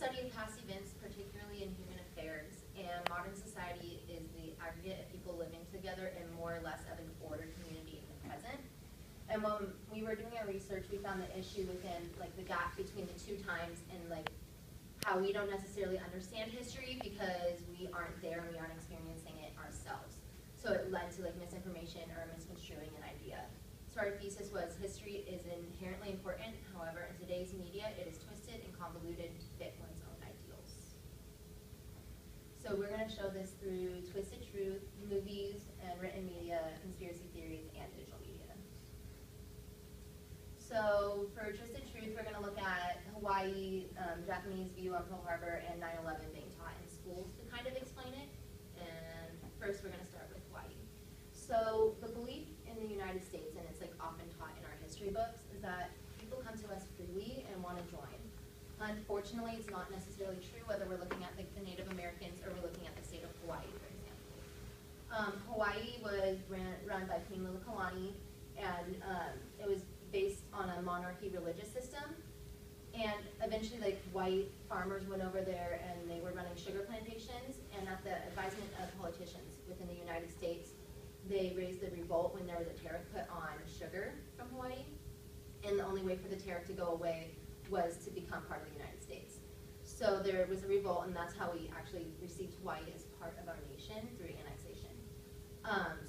study of past events, particularly in human affairs, and modern society is the aggregate of people living together in more or less of an ordered community in the present. And when we were doing our research, we found the issue within like the gap between the two times and like how we don't necessarily understand history because we aren't there and we aren't experiencing it ourselves. So it led to like misinformation or misconstruing an idea. So our thesis was history is inherently important, however, in today's media it is twisted and convoluted to fit one's own ideals. So we're going to show this through twisted truth, movies, and written media, conspiracy theories, and digital media. So for Twisted Truth, we're going to look at Hawaii, Japanese view on Pearl Harbor, and 9/11 being taught in schools to kind of explain it. And first, we're going to start with Hawaii. So the belief in the United States, and it's like often taught in our history books, is that people come to us freely and want to join. Unfortunately, it's not necessarily true whether we're looking at like the Native Americans or we're looking at the state of Hawaii, for example. Hawaii was run by King Liliuokalani, and it was based on a monarchy religious system, and eventually like white farmers went over there and they were running sugar plantations, and at the advisement of politicians within the United States, they raised the revolt when there was a tariff put on sugar from Hawaii, and the only way for the tariff to go away was to become part of the United States. So there was a revolt, and that's how we actually received Hawaii as part of our nation through annexation.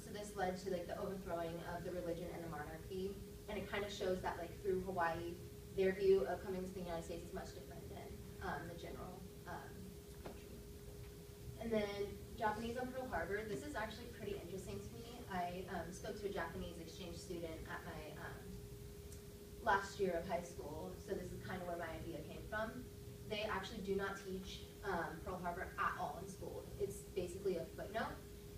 So this led to like the overthrowing of the religion and the monarchy. And it kind of shows that, like, through Hawaii, their view of coming to the United States is much different than the general country. And then Japanese on Pearl Harbor. This is actually pretty interesting to me. I spoke to a Japanese exchange student at my last year of high school, so this is kind of where my idea came from. They actually do not teach Pearl Harbor at all in school. It's basically a footnote,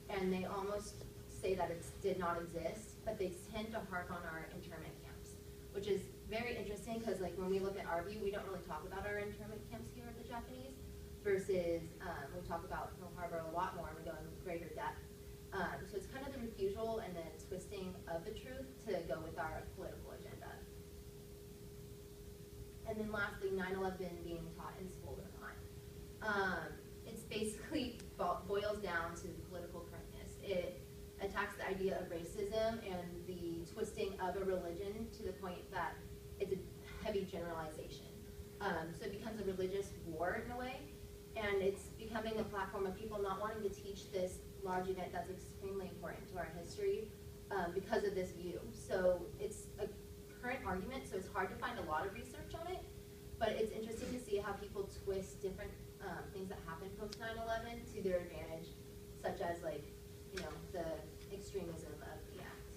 and they almost say that it did not exist, but they tend to harp on our internment camps, which is very interesting because like when we look at our view, we don't really talk about our internment camps here in the Japanese, versus we talk about Pearl Harbor a lot more and we go in greater depth. So it's kind of the refusal and the twisting of the truth to go with our political agenda. And then lastly, 9/11 being taught in school or not. It's basically boils down to political correctness. It attacks the idea of racism and the twisting of a religion to the point that it's a heavy generalization. So it becomes a religious war in a way, and it's becoming a platform of people not wanting to teach this large event that's extremely important to our history because of this view. So it's a current argument, so it's hard to find a lot of research on it, but it's interesting to see how people twist different things that happened post 9/11 to their advantage, such as like, you know, the extremism of the act.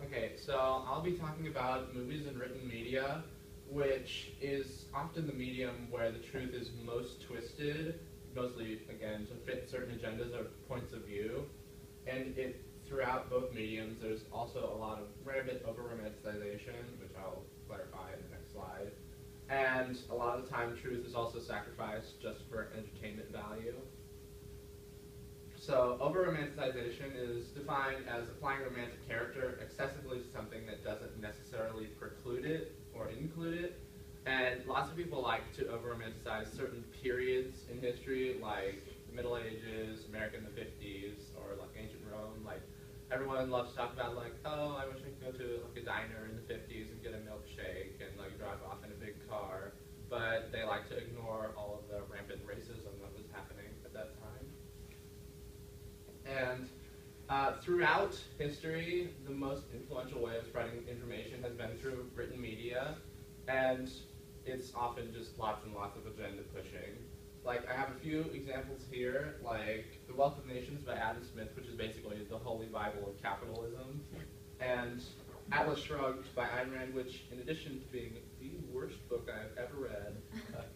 Okay, so I'll be talking about movies and written media, which is often the medium where the truth is most twisted, mostly, again, to fit certain agendas or points of view. And throughout both mediums, there's also a lot of rampant over-romanticization, which I'll clarify in the next slide. And a lot of the time, truth is also sacrificed just for entertainment value. So over-romanticization is defined as applying romantic character excessively to something that doesn't necessarily preclude it or include it. And lots of people like to over-romanticize certain periods in history, like the Middle Ages, America in the 50s, or like ancient Rome. Like everyone loves to talk about like, oh, I wish I could go to like a diner in the 50s and get a milkshake and like drive off in a big car. But they like to ignore all of the rampant racism that was happening at that time. And throughout history, the most influential way of spreading information has been through written media, and it's often just lots and lots of agenda pushing. Like, I have a few examples here, like The Wealth of Nations by Adam Smith, which is basically the holy Bible of capitalism, and Atlas Shrugged by Ayn Rand, which, in addition to being the worst book I've ever read,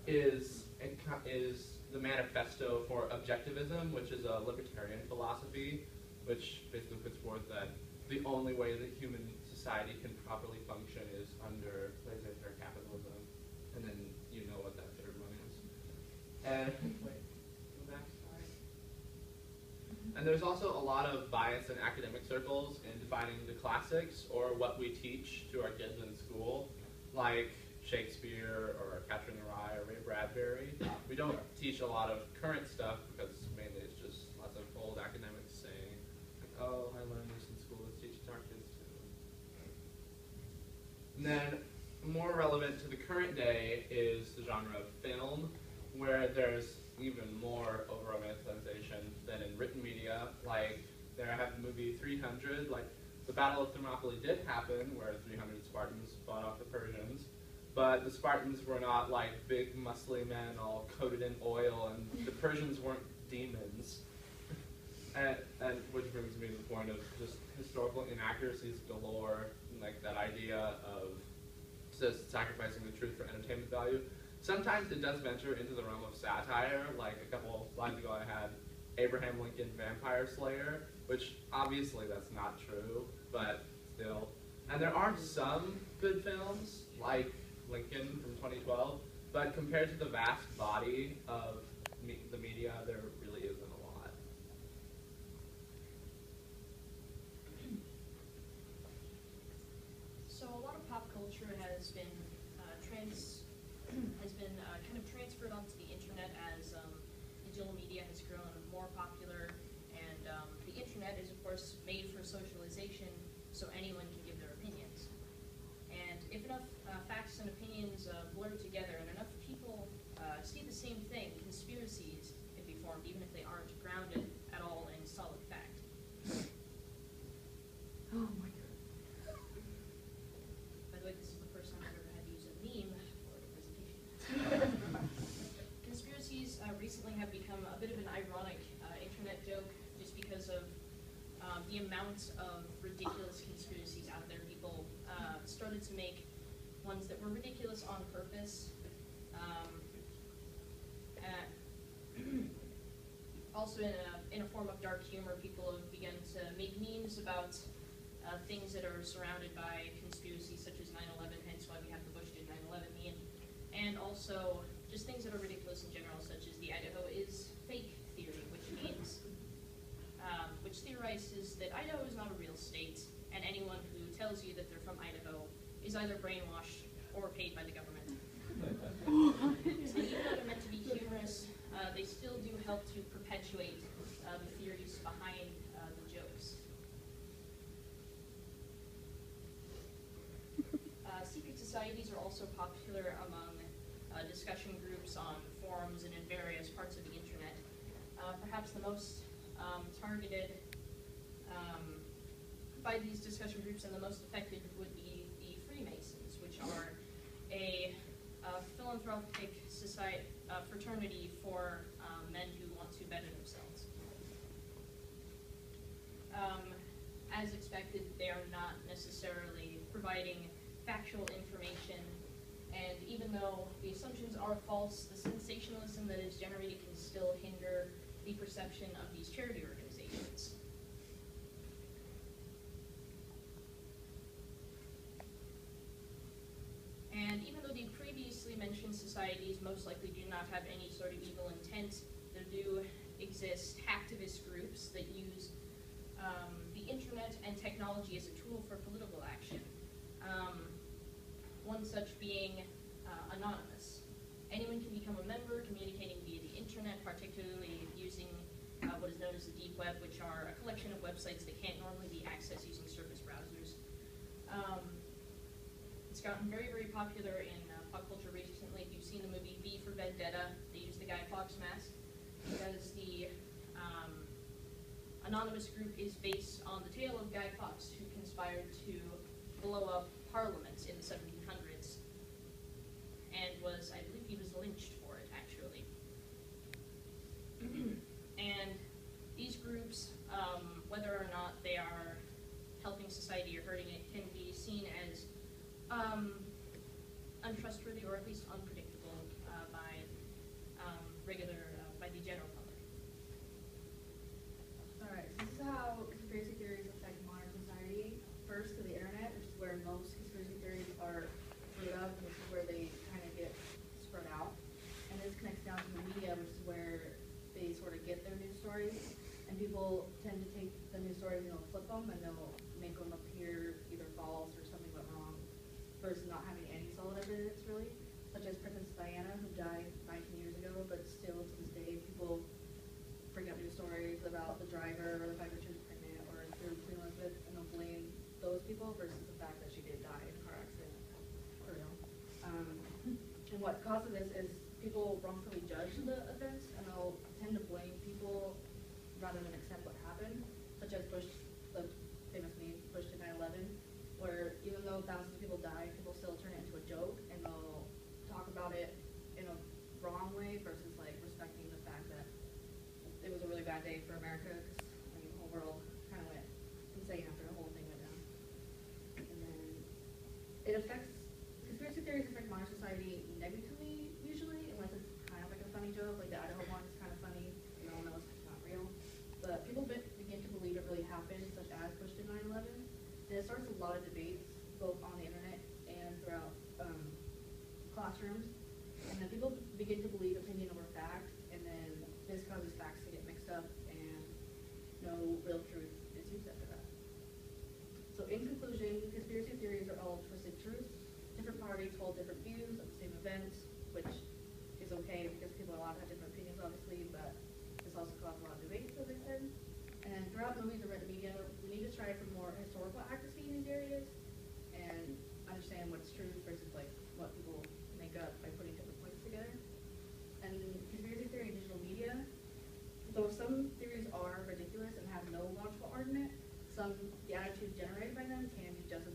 is the manifesto for objectivism, which is a libertarian philosophy, which basically puts forth that the only way that human society can properly function is under laissez-faire capitalism. And then you know what that third one is. And wait, go back, sorry. And there's also a lot of bias in academic circles in defining the classics or what we teach to our kids in school. Like, Shakespeare or Catcher in the Rye or Ray Bradbury. We don't teach a lot of current stuff because mainly it's just lots of old academics saying, like, oh, I learned this in school, let's teach it to our kids too. And then more relevant to the current day is the genre of film, where there's even more over-romanticization than in written media. Like, there I have the movie 300, like, the Battle of Thermopylae did happen, where 300 Spartans fought off the Persians, but the Spartans were not like big muscly men all coated in oil, and the Persians weren't demons. And which brings me to the point of just historical inaccuracies galore, like that idea of just sacrificing the truth for entertainment value. Sometimes it does venture into the realm of satire, like a couple slides ago I had Abraham Lincoln Vampire Slayer, which obviously that's not true, but still. And there are some good films, like Lincoln from 2012, but compared to the vast body of the media, there really isn't a lot. So a lot of pop culture has been kind of transferred onto the internet as digital media has grown more popular, and the internet is of course made for socialization, so anyone can give their opinions. And if enough facts and opinions blur together and enough people see the same thing, conspiracies can be formed even if they aren't grounded at all in solid fact. Oh my god. By the way, this is the first time I've ever had to use a meme for a presentation. Conspiracies recently have become a bit of an ironic internet joke just because of the amount of ridiculous conspiracies out there. People started to make ones that were ridiculous on purpose. Also in a form of dark humor, people have begun to make memes about things that are surrounded by conspiracies such as 9/11, hence why we have the Bush did 9/11 meme. And also just things that are ridiculous in general, such as the Idaho is fake theory, which means, which theorizes that Idaho is not a real state, and anyone who tells you that they're from Idaho is either brainwashed or paid by the government. So even though they're meant to be humorous, they still do help to perpetuate the theories behind the jokes. Secret societies are also popular among discussion groups on forums and in various parts of the internet. Perhaps the most targeted by these discussion groups and the most affected would be the Freemasons, which are a philanthropic society, fraternity for men who want to better themselves. As expected, they are not necessarily providing factual information, and even though the assumptions are false, the sensationalism that is generated can still hinder the perception of these charity organizations. And even though the previously mentioned societies most likely do not have any sort of evil intent, there do exist hacktivist groups that use the internet and technology as a tool for political action. One such being anonymous. Anyone can become a member, communicating via the internet, particularly using what is known as the deep web, which are a collection of websites that can't normally be accessed using surface browsers. It's gotten very, very popular in pop culture recently. If you've seen the movie V for Vendetta, they use the Guy Fawkes mask because the anonymous group is based on the tale of Guy Fawkes, who conspired to blow up Parliament in the 1700s, and I believe he was lynched for it, actually. And these groups, whether or not they are helping society or hurting it, can be seen as untrustworthy or at least unpredictable by the general public. Alright, this is how conspiracy theories affect modern society. First, to the internet, which is where most conspiracy theories are brewed up, and this is where they kind of get spread out. And this connects down to the media, which is where they sort of get their news stories. And people tend to take the news stories and they'll flip them, and they'll make them appear either false or something went wrong, versus not having any solid evidence. candidates, really, such as Princess Diana, who died 19 years ago, but still to this day, people bring up news stories about the driver or the fact that she was pregnant or through Queen Elizabeth, and they'll blame those people versus the fact that she did die in a car accident. For real. And what causes this is people wrongfully judge the events, and they'll tend to blame people rather than accept what happened, such as Bush, the famous meme, Bush to 9/11, where even though thousands of people died, people still turn it into a joke, and they'll talk about it in a wrong way versus like respecting the fact that it was a really bad day for America, because I mean, the whole world kind of went insane after the whole thing went down. And then it affects, conspiracy theories affect modern society negatively, usually, unless it's kind of like a funny joke, like the Idaho one is kind of funny, we all know it's not real. But people begin to believe it really happened, such as Bush did 9/11, and it starts a lot of debates, both on the internet and throughout classrooms. And then people begin to believe opinion over fact, and then this causes facts to get mixed up, and no real truth is used after that. So in conclusion, conspiracy theories are all twisted truths. Different parties hold different views of the same events, which is okay because people are allowed to have different opinions, obviously, but this also causes a lot of debates, as I said. And throughout movies and written media, we need to strive for more historical accuracy in these areas and understand what's truth versus like what people make up by putting different points together. And conspiracy theory and digital media, though some theories are ridiculous and have no logical argument, the attitude generated by them can be just as